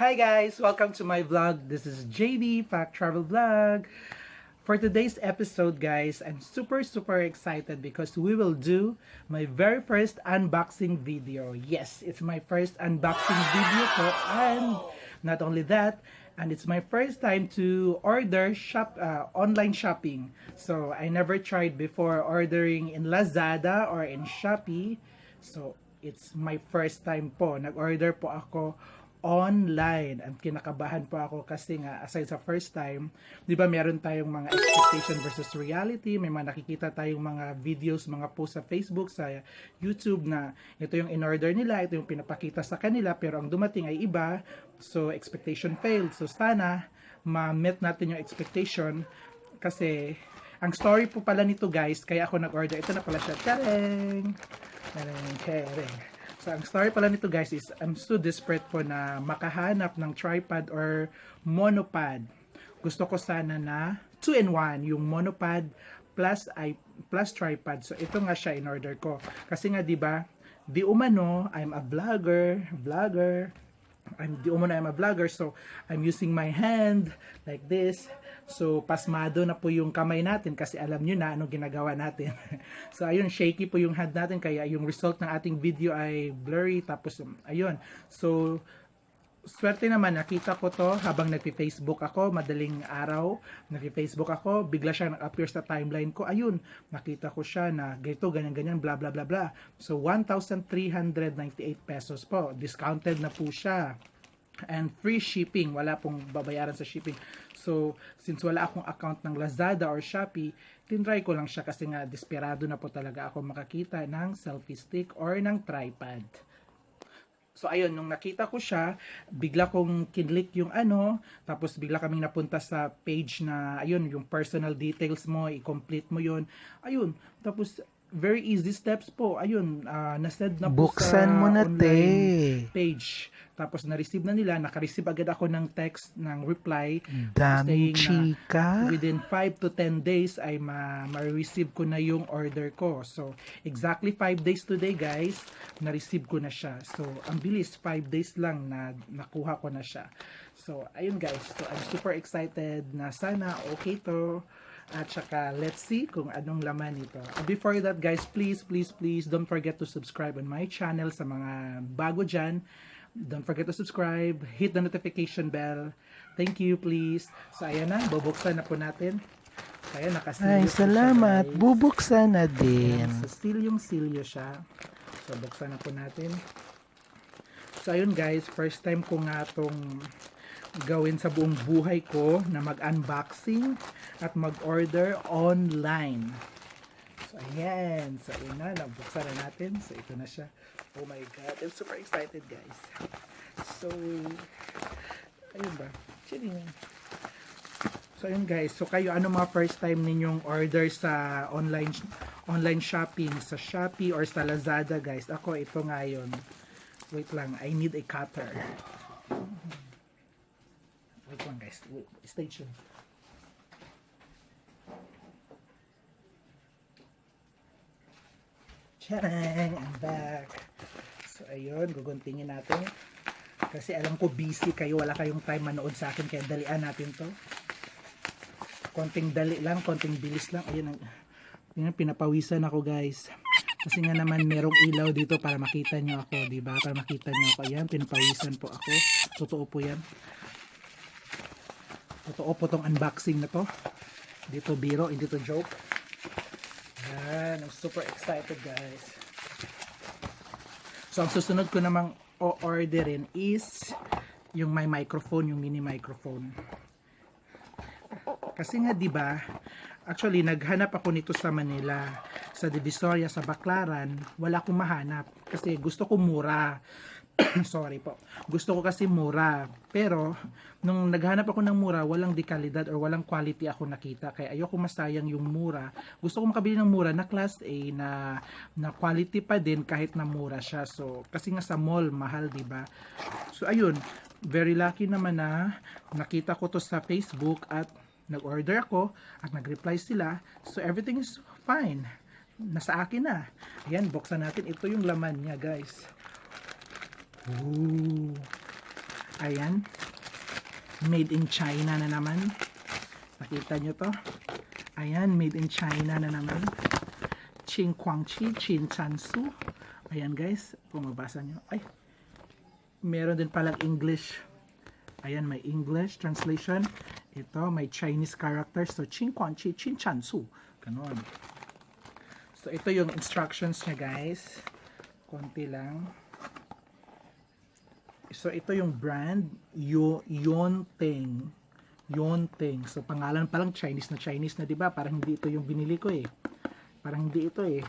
Hi guys! Welcome to my vlog. This is JB Pack Travel Vlog. For today's episode guys, I'm super excited because we will do my very first unboxing video. Yes, it's my first unboxing video ko, and not only that, and it's my first time to order online shopping. So I never tried before ordering in Lazada or in Shopee. So it's my first time po. Nag-order po ako online. At kinakabahan po ako kasi nga aside sa first time, 'di ba meron tayong mga expectation versus reality, may mga nakikita tayong mga videos, mga post sa Facebook, sa YouTube na ito yung in-order nila, ito yung pinapakita sa kanila pero ang dumating ay iba. So expectation failed. So sana ma-meet natin yung expectation kasi ang story po pala nito guys, kaya ako nag-order. Ito na pala siya. Tareng! Tareng! So, ang story pala nito guys is I'm so desperate po na makahanap ng tripod or monopod. Gusto ko sana na 2-in-1, yung monopod plus tripod. So, ito nga siya in order ko. Kasi nga 'di ba, di umano I'm a vlogger. I'm a vlogger, so I'm using my hand like this. So pasmado na po yung kamay natin kasi alam nyo na anong ginagawa natin. So ayun, shaky po yung hand natin kaya yung result ng ating video ay blurry. Tapos ayun, so swerte naman, nakita ko to habang nagpi-Facebook ako, madaling araw, nagpi-Facebook ako, bigla siya nag-appear sa timeline ko. Ayun, nakita ko siya na ganito, ganyan, bla bla bla bla. So 1,398 pesos po. Discounted na po siya. And free shipping, wala pong babayaran sa shipping. So, since wala akong account ng Lazada or Shopee, tinry ko lang siya kasi nga desperado na po talaga ako makakita ng selfie stick or ng tripod. So ayun, nung nakita ko siya, bigla kong kinlik yung tapos bigla kaming napunta sa page na, ayun, yung personal details mo, i-complete mo yun. Ayun, tapos very easy steps po. Ayun, na-send na po Buksan sa mo na, online page. Tapos na-receive na nila, naka-receive agad ako ng text, ng reply. Daming Saying chika. na within 5 to 10 days ay ma-receive ko na yung order ko. So, exactly 5 days today guys, na-receive ko na siya. So, ang bilis, 5 days lang na nakuha ko na siya. So, ayun guys. So, I'm super excited na sana okay to. At saka, let's see kung anong laman nito. Before that guys, please don't forget to subscribe on my channel sa mga bago dyan. Don't forget to subscribe, hit the notification bell. Thank you, please. So, ayan na, bubuksan na po natin. Kaya nakasilyo. Ay, salamat. Siya, Bubuksan na din. ayan, so, silyong-silyo siya. So, buksan na po natin. So, ayun guys, first time ko nga itong gawin sa buong buhay ko na mag-unboxing at mag-order online. So, ayan. So, ayun na. Nabuksan na natin. So, ito na siya. Oh my God. I'm super excited, guys. So, ayun ba? Chilling. So, ayun guys. So, kayo, ano mga first time ninyong order sa online shopping? Sa Shopee or sa Lazada, guys? Ako, ito nga yun. Wait lang. I need a cutter. Wait lang, guys. Wait, stay tuned. Tadang! I'm back. So, ayun. Guguntingin natin. Kasi alam ko busy kayo. Wala kayong time manood sa akin. Kaya dalian natin to. Konting dali lang. Konting bilis lang. Ayun. Pinapawisan ako, guys. Kasi nga naman merong ilaw dito para makita nyo ako. Diba? Para makita nyo ako. Ayan. Pinapawisan po ako. Totoo po yan. Totoo po tong unboxing na to. Dito biro. Hindi to joke. Yan, I'm super excited guys. So ang susunod ko namang o-orderin is yung may microphone, yung mini microphone. Kasi nga 'di ba, actually naghanap ako nito sa Manila, sa Divisoria, sa Baclaran, wala akong mahanap kasi gusto ko mura. Sorry po. Gusto ko kasi mura. Pero, nung naghanap ako ng mura, walang dekalidad or walang quality ako nakita. Kaya ayoko masayang yung mura. Gusto ko makabili ng mura na class A na quality pa din kahit na mura siya. So, kasi nga sa mall, mahal, diba? So, ayun. Very lucky naman na nakita ko to sa Facebook at nag-order ako at nag-reply sila. So, everything is fine. Nasa akin na. Ayan, buksan natin. Ito yung laman niya, guys. Ooh. Ayan. Made in China na naman. Nakita nyo to? Ayan, made in China na naman. Qin Guangqi, Qin Chansu. Ayan guys, kung mabasa nyo. Ay, meron din palang English. Ayan, may English translation. Ito, may Chinese characters. So, Qin Guangqi, Qin Chansu. Ganon. So, ito yung instructions niya guys. Konti lang. So, ito yung brand. Yonting. Yonting. So, pangalan pa lang Chinese na, diba? Parang hindi ito yung binili ko eh. Parang hindi ito eh.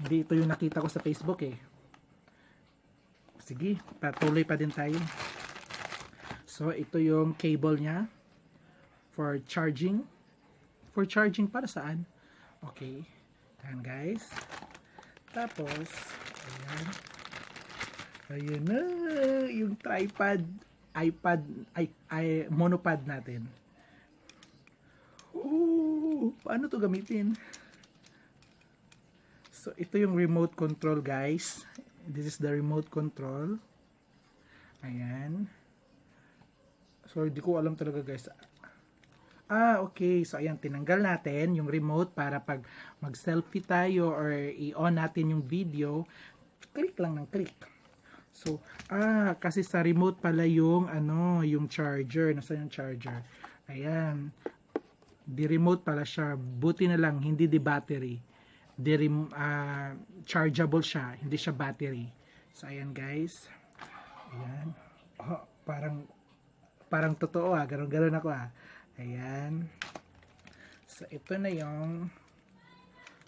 Hindi ito yung nakita ko sa Facebook eh. Sige, patuloy pa din tayo. So, ito yung cable niya for charging. For charging para saan? Okay. Ayan guys. Tapos, ayan. Ayan na. Yung tripod, monopod natin. Ooh, paano to gamitin? So, ito yung remote control guys. This is the remote control. Ayan. So, hindi ko alam talaga guys. Okay. So, ayan. Tinanggal natin yung remote para pag mag-selfie tayo or i-on natin yung video, click lang ng click. So, kasi sa remote pala yung, yung charger. Nasaan yung charger? Ayan. Di remote pala siya. Buti na lang, hindi di battery. Chargeable siya. Hindi siya battery. So, ayan guys. Ayan. Oh, parang totoo Ganon ako Ayan. So, ito na yung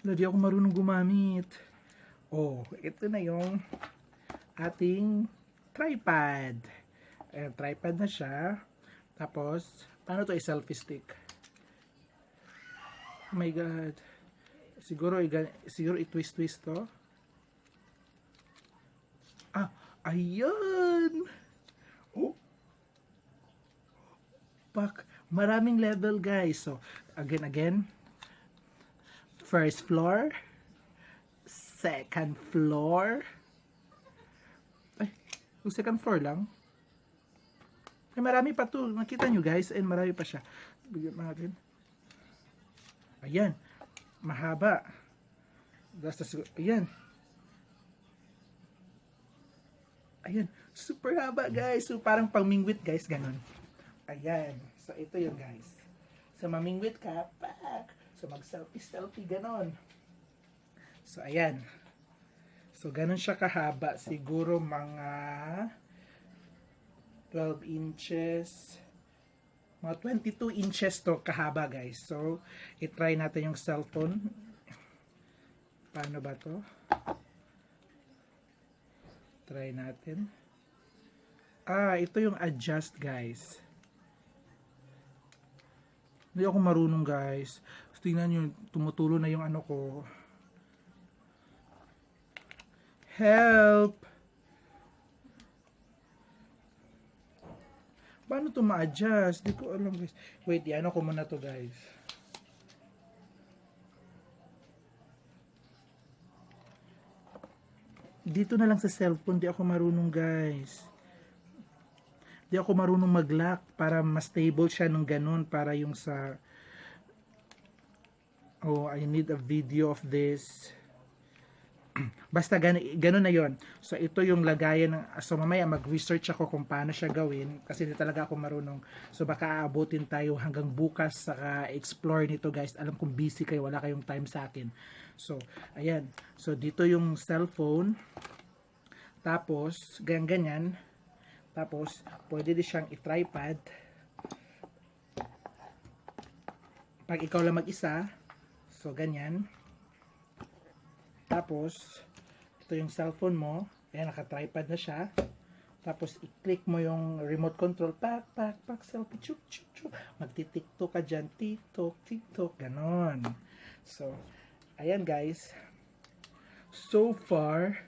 hindi ako marunong gumamit. Oh, ito na yung ating tripod. Ayan, tripod na siya. Tapos, paano to i-selfie stick? Oh my God. Siguro i-twist to. Ayan. Oh. Maraming level guys. So, again. First floor. Second floor. Ay, yung second floor lang. Ay, marami pa to. Nakita nyo guys. And marami pa siya. Bigyan natin. Ayan. Mahaba. Ayan. Ayan. Super haba guys. So, parang pangmingwit guys. Ganon. Ayan. So, ito yun guys. So, mamingwit ka. Pak. So, mag-selfie. Ganon. So, ayan. So, ganon siya kahaba. Siguro mga 12 inches. Mga 22 inches to kahaba guys. So, i-try natin yung cellphone. Paano ba to? Try natin. Ito yung adjust guys. Hindi ako marunong guys. Tingnan nyo, tumutulo na yung ano ko. Help! Paano to ma-adjust? Di ko alam guys. Wait, ano ko muna to guys. Dito na lang sa cellphone, di ako marunong guys. Di ako marunong mag-lock para mas stable siya nung ganun. Para yung sa... Oh, I need a video of this. Basta ganun na yon. So, ito yung lagayan ng... So, mamaya mag-research ako kung paano siya gawin. Kasi hindi talaga ako marunong. So, baka aabutin tayo hanggang bukas saka explore nito guys. Alam kong busy kayo. Wala kayong time sa akin. So, ayan. So, dito yung cellphone. Tapos, ganyan. Tapos, pwede din siyang i-tripod. Pag ikaw lang mag-isa. So, ganyan. Tapos, ito yung cellphone mo. Ayan, naka-tripod na siya. Tapos, i-click mo yung remote control. Pak, selfie, chup. Magti-tiktok ka dyan. Tiktok, ganon. So, ayan guys. So far,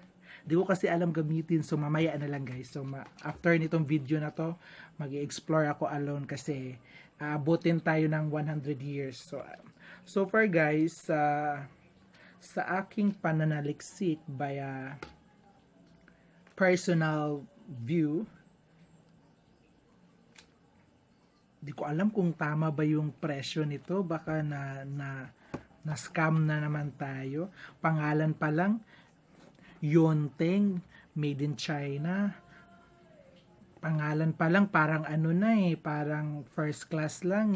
di ko kasi alam gamitin. So, mamaya na lang guys. So, after nitong video na to, mag-i-explore ako alone kasi aabutin tayo ng 100 years. So far guys, sa aking pananaliksik by personal view, di ko alam kung tama ba yung presyo nito. Baka na scam na naman tayo. Pangalan pa lang, Yonteng, made in China. Pangalan pa lang parang ano na parang first class lang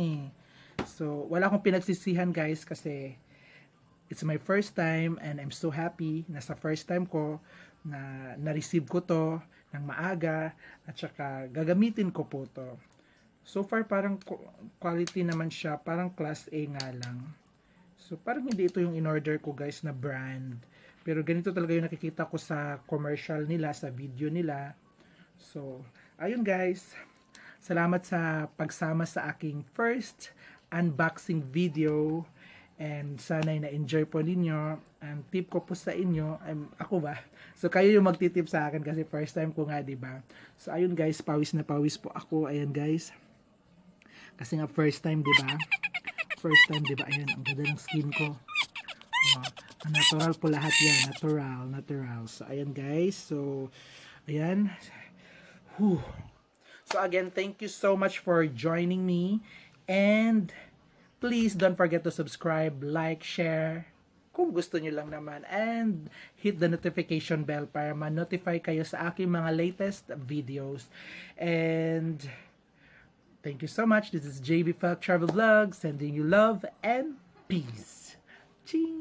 So, wala akong pinagsisihan guys kasi it's my first time and I'm so happy na sa first time ko na na-receive ko to ng maaga at saka gagamitin ko po to. So far parang quality naman siya, parang class A nga lang. So parang hindi ito yung in-order ko guys na brand. Pero ganito talaga yung nakikita ko sa commercial nila, sa video nila. So, ayun guys. Salamat sa pagsama sa aking first unboxing video. And sana'y na-enjoy po ninyo. Ang tip ko po sa inyo, ako ba? So, kayo yung magtitip sa akin kasi first time ko nga, diba? So, ayun guys, pawis na pawis po ako. Ayan guys. Kasi nga first time, diba? First time, diba? Ayan, ang ganda ng skin ko. Oh, natural po lahat yan. Natural. So, ayan guys. So, ayan. Whew. So, again, thank you so much for joining me. And, please don't forget to subscribe, like, share, kung gusto nyo lang naman. And, hit the notification bell para ma-notify kayo sa aking mga latest videos. And, thank you so much. This is JB Travel Vlog, sending you love and peace. Ching!